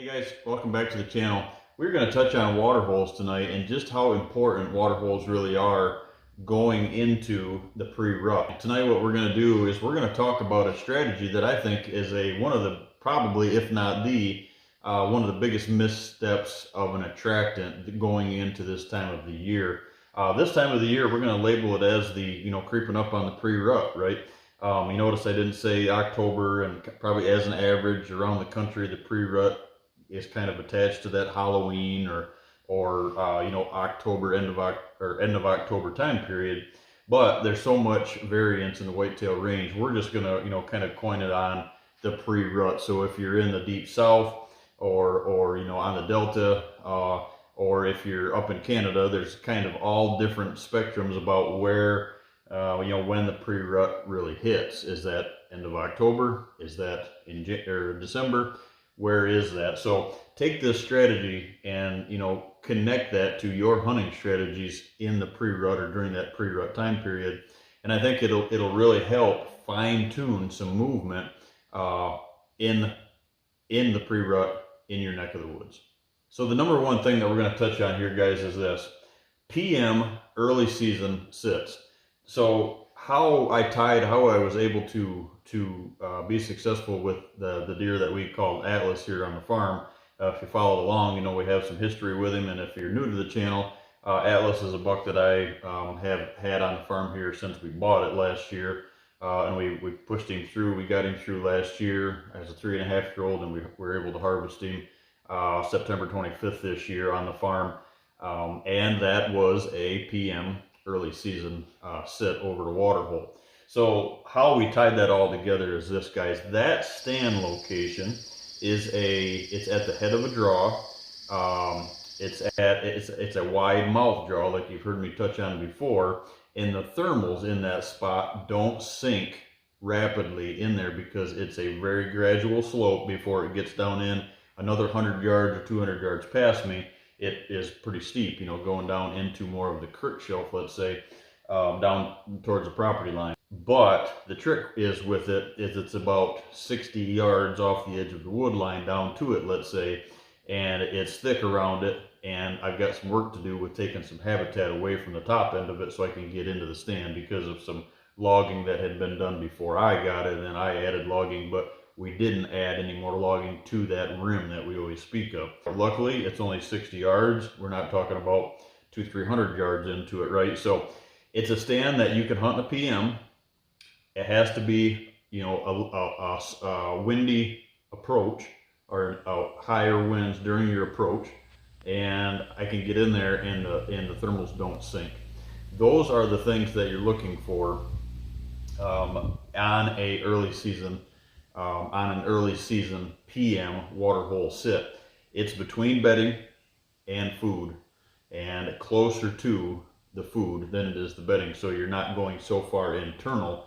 Hey guys, welcome back to the channel. We're going to touch on water holes tonight and just how important water holes really are going into the pre-rut. Tonight what we're going to do is we're going to talk about a strategy that I think is one of the, probably if not the, one of the biggest missteps of an attractant going into this time of the year. This time of the year we're going to label it as the, creeping up on the pre-rut, right? You notice I didn't say October, and probably as an average around the country, the pre-rut is kind of attached to that Halloween or October, end of October time period. But there's so much variance in the whitetail range. We're just gonna kind of coin it on the pre-rut. So if you're in the deep south or on the delta, or if you're up in Canada, there's kind of all different spectrums about where when the pre-rut really hits. Is that end of October? Is that in December? Where is that? So take this strategy and connect that to your hunting strategies in the pre-rut or during that pre-rut time period, and I think it'll really help fine-tune some movement in the pre-rut in your neck of the woods. So the number one thing that we're going to touch on here, guys, is this: PM early season sits. So how I was able to be successful with the deer that we called Atlas here on the farm. If you followed along, we have some history with him. And if you're new to the channel, Atlas is a buck that I have had on the farm here since we bought it last year. And we pushed him through. We got him through last year as a 3.5-year-old, and we were able to harvest him September 25th this year on the farm. And that was a PM early season sit over the water hole. So how we tied that all together is this, guys. That stand location is it's at the head of a draw. It's a wide mouth draw, like you've heard me touch on before. And the thermals in that spot don't sink rapidly in there because it's a very gradual slope before it gets down in. Another 100 yards or 200 yards past me, it is pretty steep, going down into more of the creek shelf, let's say, down towards the property line. But the trick is with it is it's about 60 yards off the edge of the wood line down to it, let's say, and it's thick around it, and I've got some work to do with taking some habitat away from the top end of it so I can get into the stand because of some logging that had been done before I got it, and I added logging, but we didn't add any more logging to that rim that we always speak of. Luckily, it's only 60 yards. We're not talking about 200-300 yards into it, right? So it's a stand that you can hunt in a PM. It has to be, a windy approach or higher winds during your approach, and I can get in there and the thermals don't sink. Those are the things that you're looking for on an early season PM water hole sit. It's between bedding and food, and closer to the food than it is the bedding, so you're not going so far internal,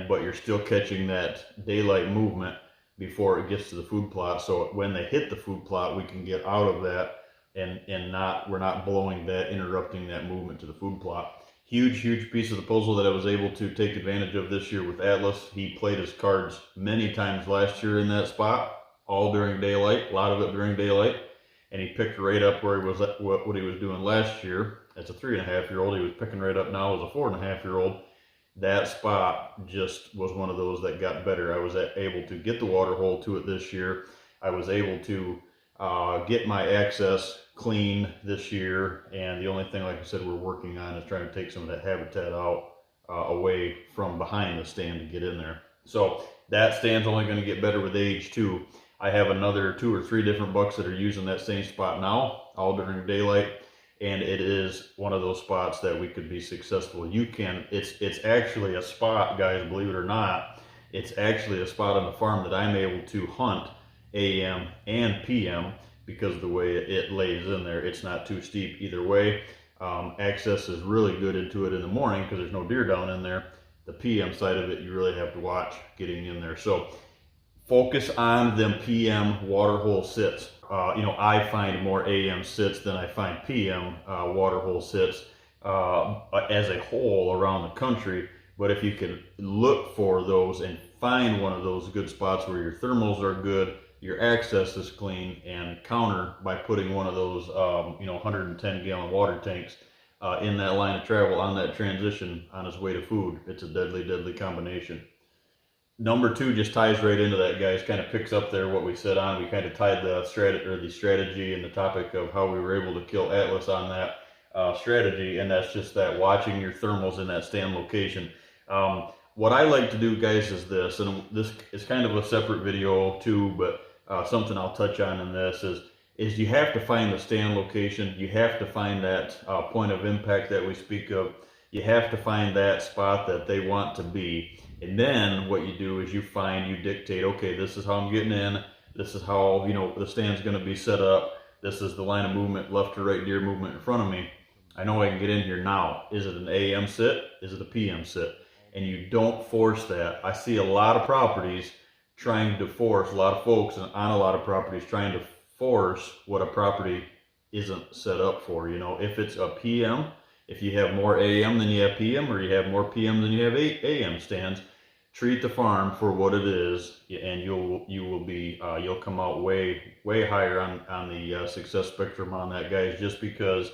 but you're still catching that daylight movement before it gets to the food plot. So when they hit the food plot, we can get out of that and we're not blowing that, interrupting that movement to the food plot. Huge piece of the puzzle that I was able to take advantage of this year with Atlas. He played his cards many times last year in that spot, all during daylight, a lot of it during daylight, and he picked right up where he was at, what he was doing last year. As a 3.5-year-old, he was picking right up now as a 4.5-year-old. That spot just was one of those that got better. I was able to get the water hole to it this year. I was able to get my access clean this year, and the only thing, like I said, we're working on is trying to take some of that habitat out away from behind the stand to get in there. So that stand's only going to get better with age too. I have another 2 or 3 different bucks that are using that same spot now, all during daylight, and it is one of those spots that we could be successful. It's actually a spot, guys, believe it or not, it's actually a spot on the farm that I'm able to hunt AM and PM because of the way it lays in there. It's not too steep either way. Access is really good into it in the morning because there's no deer down in there. The PM side of it, you really have to watch getting in there. So focus on them PM water hole sits. I find more AM sits than I find PM water hole sits as a whole around the country. But if you can look for those and find one of those good spots where your thermals are good, your access is clean, and counter by putting one of those 110-gallon water tanks in that line of travel on that transition on his way to food. It's a deadly combination. Number two just ties right into that, guys. Kind of picks up there what we said on. We kind of tied the strategy and the topic of how we were able to kill Atlas on that strategy, and that's just that watching your thermals in that stand location. What I like to do, guys, is this, and this is kind of a separate video too, but something I'll touch on in this is you have to find the stand location. You have to find that point of impact that we speak of. You have to find that spot that they want to be. And then what you do is you dictate, okay, this is how I'm getting in. This is how, the stand's going to be set up. This is the line of movement, left to right deer movement in front of me. I know I can get in here now. Is it an AM sit? Is it a PM sit? And you don't force that. I see a lot of properties trying to force, a lot of folks on a lot of properties trying to force what a property isn't set up for. If it's a PM, if you have more AM than you have PM, or you have more PM than you have AM stands, treat the farm for what it is, and you'll come out way higher on the success spectrum on that, guys. Just because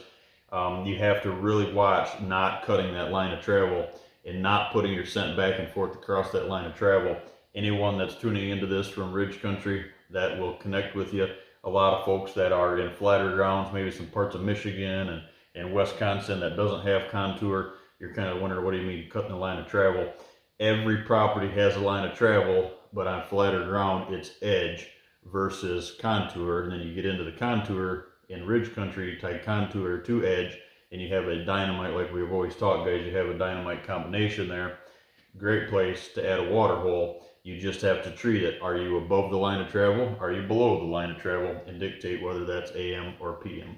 you have to really watch not cutting that line of travel and not putting your scent back and forth across that line of travel. Anyone that's tuning into this from Ridge Country, that will connect with you. A lot of folks that are in flatter grounds, maybe some parts of Michigan and Wisconsin that doesn't have contour, you're kind of wondering, what do you mean cutting the line of travel? Every property has a line of travel, but on flatter ground, it's edge versus contour. And then you get into the contour in Ridge Country, you tie contour to edge, and you have a dynamite, like we've always taught, guys, you have a dynamite combination there. Great place to add a water hole. You just have to treat it. Are you above the line of travel? Are you below the line of travel? And dictate whether that's AM or PM.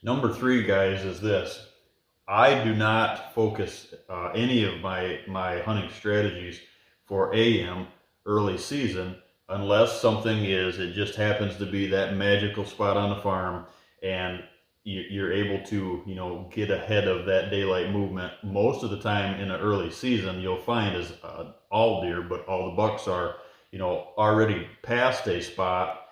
Number three, guys, is this. I do not focus any of my hunting strategies for AM early season unless it just happens to be that magical spot on the farm and you're able to, get ahead of that daylight movement. Most of the time in the early season, you'll find is all deer, but all the bucks are, already past a spot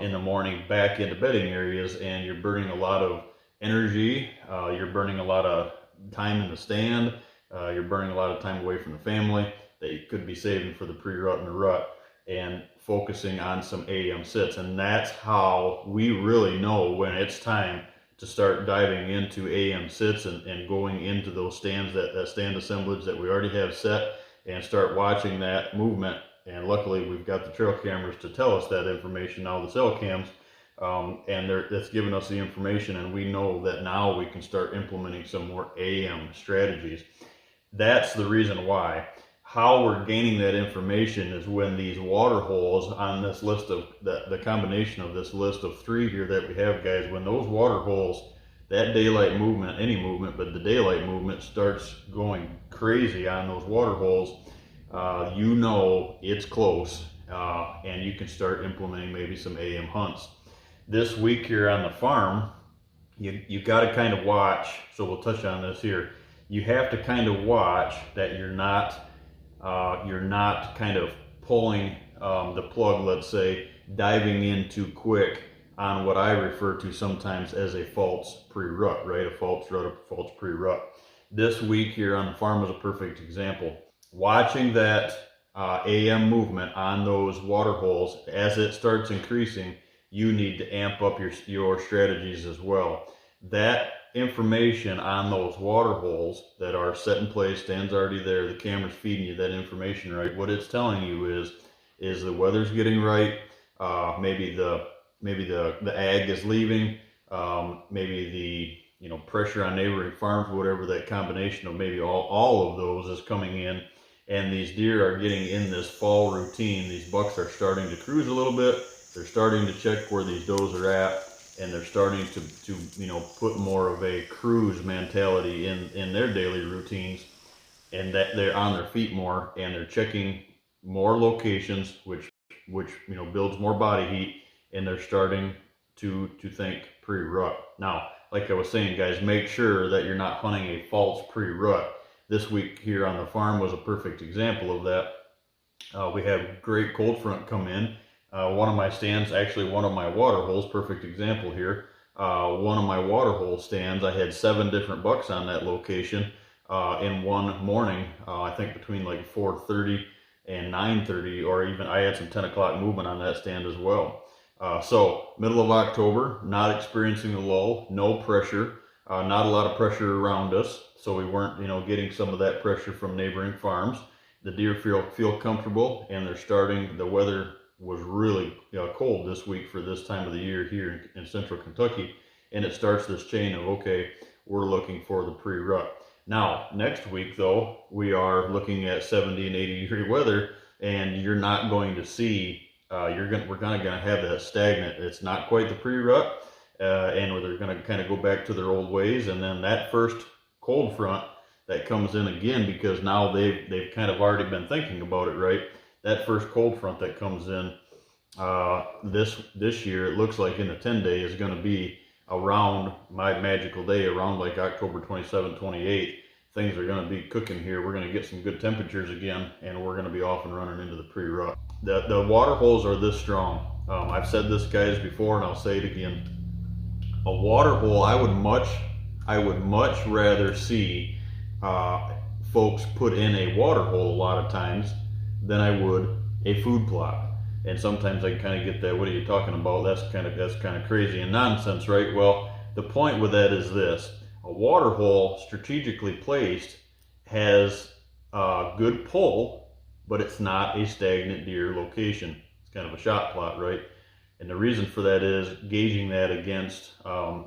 in the morning back into bedding areas, and you're burning a lot of energy. You're burning a lot of time in the stand. You're burning a lot of time away from the family that you could be saving for the pre-rut and the rut, and focusing on some AM sits. And that's how we really know when it's time to start diving into AM sits and going into those stands, that stand assemblage that we already have set, and start watching that movement. And luckily we've got the trail cameras to tell us that information now, the cell cams, and that's given us the information, and we know that now we can start implementing some more AM strategies. That's the reason why. How we're gaining that information is when these water holes on this list of the combination of this list of three here that we have, guys, when those water holes, that daylight movement, any movement, but the daylight movement starts going crazy on those water holes, it's close, and you can start implementing maybe some AM hunts. This week here on the farm, you got to kind of watch, so we'll touch on this here. You have to kind of watch that you're not kind of pulling the plug, let's say, diving in too quick on what I refer to sometimes as a false pre-rut, right? A false rut, a false pre-rut. This week here on the farm is a perfect example. Watching that AM movement on those water holes, as it starts increasing, you need to amp up your strategies as well. That information on those water holes that are set in place, stands already there, the camera's feeding you that information, right? What it's telling you is the weather's getting right, maybe the ag is leaving, maybe the pressure on neighboring farms, whatever that combination of maybe all of those is coming in, and these deer are getting in this fall routine. These bucks are starting to cruise a little bit. They're starting to check where these does are at, and they're starting to put more of a cruise mentality in their daily routines, and that they're on their feet more, and they're checking more locations, which builds more body heat, and they're starting to think pre-rut. Now, like I was saying, guys, make sure that you're not hunting a false pre-rut. This week here on the farm was a perfect example of that. We had great cold front come in. One of my stands, actually one of my water holes, perfect example here. One of my water hole stands, I had 7 different bucks on that location in one morning. I think between like 4:30 and 9:30, or even I had some 10 o'clock movement on that stand as well. So middle of October, not experiencing a lull, no pressure, not a lot of pressure around us. So we weren't, getting some of that pressure from neighboring farms. The deer feel comfortable, and they're starting. The weather was really cold this week for this time of the year here in central Kentucky, and it starts this chain of, okay, we're looking for the pre-rut. Now, next week though, we are looking at 70 and 80 degree weather, and you're not going to see, we're kind of going to have that stagnant. It's not quite the pre-rut, and they're going to kind of go back to their old ways, and then that first cold front that comes in again, because now they've kind of already been thinking about it, right? That first cold front that comes in this year, it looks like in the 10-day is going to be around my magical day, around like October 27th, 28th. Things are going to be cooking here. We're going to get some good temperatures again, and we're going to be off and running into the pre-rut. The water holes are this strong. I've said this, guys, before, and I'll say it again. A water hole, I would much rather see folks put in a water hole a lot of times than I would a food plot. And sometimes I kind of get that, what are you talking about? That's kind of crazy and nonsense, right? Well, the point with that is this: a water hole strategically placed has a good pull, but it's not a stagnant deer location. It's kind of a shot plot, right? And the reason for that is gauging that against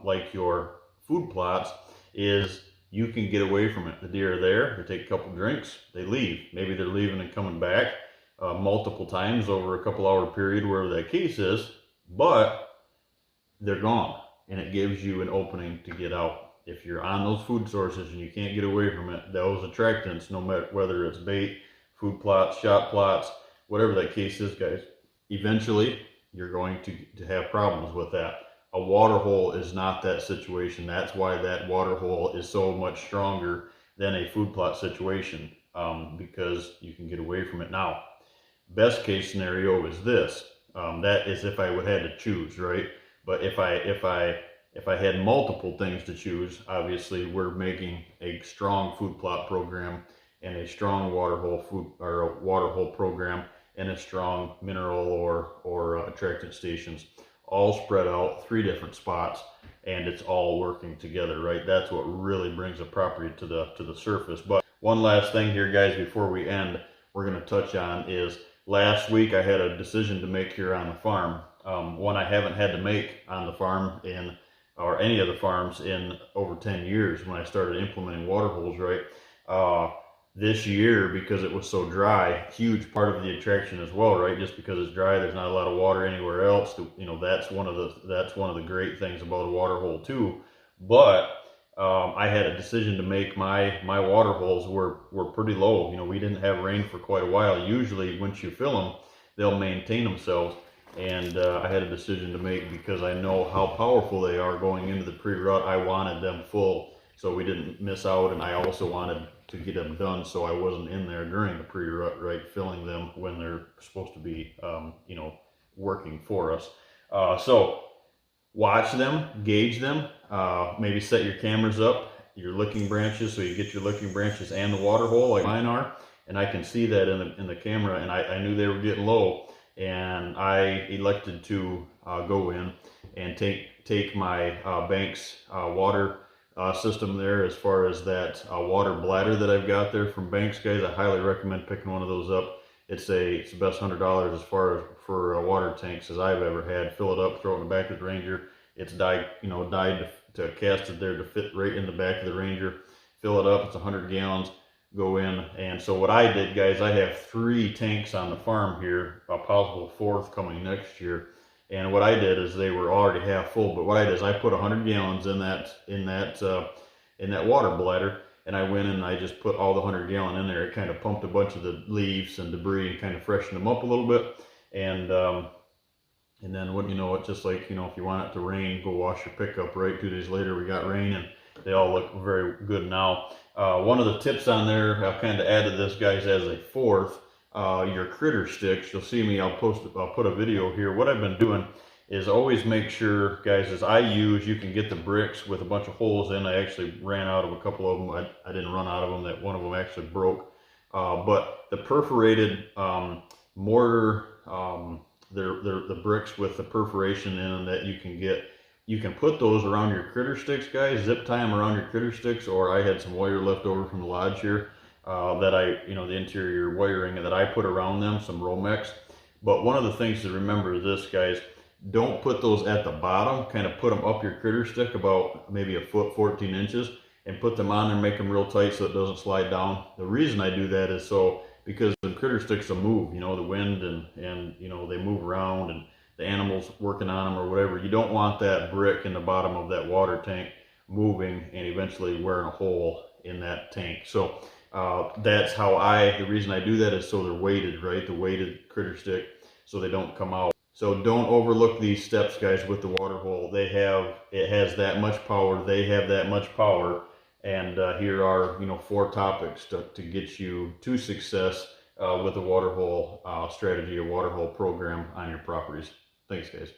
like your food plots is you can get away from it. The deer are there, they take a couple drinks, they leave. Maybe they're leaving and coming back multiple times over a couple hour period, wherever that case is, but they're gone, and it gives you an opening to get out. If you're on those food sources and you can't get away from it, those attractants, no matter whether it's bait, food plots, shot plots, whatever that case is, guys, eventually you're going to have problems with that. A water hole is not that situation. That's why that water hole is so much stronger than a food plot situation, because you can get away from it. Now, best case scenario is this. That is if I would had to choose, right? But if I had multiple things to choose, obviously we're making a strong food plot program and a strong water hole program and a strong mineral or attractant stations, all spread out 3 different spots, and it's all working together, right? That's what really brings a property to the surface. But one last thing here, guys, before we end, we're going to touch on is last week I had a decision to make here on the farm. One I haven't had to make on the farm or any of the farms in over 10 years when I started implementing water holes, right? This year, because it was so dry, huge part of the attraction as well, right? Just because it's dry, there's not a lot of water anywhere else. That's one of the great things about a water hole too. But I had a decision to make. My water holes were pretty low. We didn't have rain for quite a while. Usually, once you fill them, they'll maintain themselves. And I had a decision to make because I know how powerful they are going into the pre-rut. I wanted them full, so we didn't miss out, and I also wanted to get them done so I wasn't in there during the pre-rut, right, filling them when they're supposed to be, working for us. So watch them, gauge them, maybe set your cameras up, your licking branches, so you get your licking branches and the water hole like mine are, and I can see that in the camera, and I knew they were getting low, and I elected to go in and take my Banks water system there, as far as that water bladder that I've got there from Banks, guys. I highly recommend picking one of those up. It's the best $100 as far as for water tanks as I've ever had. Fill it up, throw it in the back of the Ranger. It's dyed to cast it there to fit right in the back of the Ranger. Fill it up. It's 100 gallons. Go in. And so what I did, guys, I have 3 tanks on the farm here, a possible 4th coming next year. And what I did is they were already half full, but what I did is I put 100 gallons in that water bladder, and I went in and I just put all the 100 gallon in there. It kind of pumped a bunch of the leaves and debris and kind of freshened them up a little bit. And then what just like, if you want it to rain, go wash your pickup, right? 2 days later we got rain, and they all look very good now. One of the tips on there, I've kind of added this, guys, as a 4th. your critter sticks. You'll see me, I'll put a video here. What I've been doing is always make sure, guys, you can get the bricks with a bunch of holes in. I actually ran out of a couple of them. I didn't run out of them, that one of them actually broke. But the perforated mortar, they're the bricks with the perforation in them that you can get. You can put those around your critter sticks, guys. Zip tie them around your critter sticks, or I had some wire left over from the lodge here the interior wiring that I put around them, some Romex. But one of the things to remember is this, guys, don't put those at the bottom. Kind of put them up your critter stick about maybe a foot, 14 inches, and put them on there, make them real tight so it doesn't slide down. The reason I do that is because the critter sticks will move, the wind and they move around, and the animals working on them or whatever. You don't want that brick in the bottom of that water tank moving and eventually wearing a hole in that tank. So that's how the reason I do that is so they're weighted, right? The weighted critter stick, so they don't come out. So don't overlook these steps, guys, with the water hole. It has that much power. They have that much power. And here are, 4 topics to get you to success with a water hole strategy, a water hole program on your properties. Thanks, guys.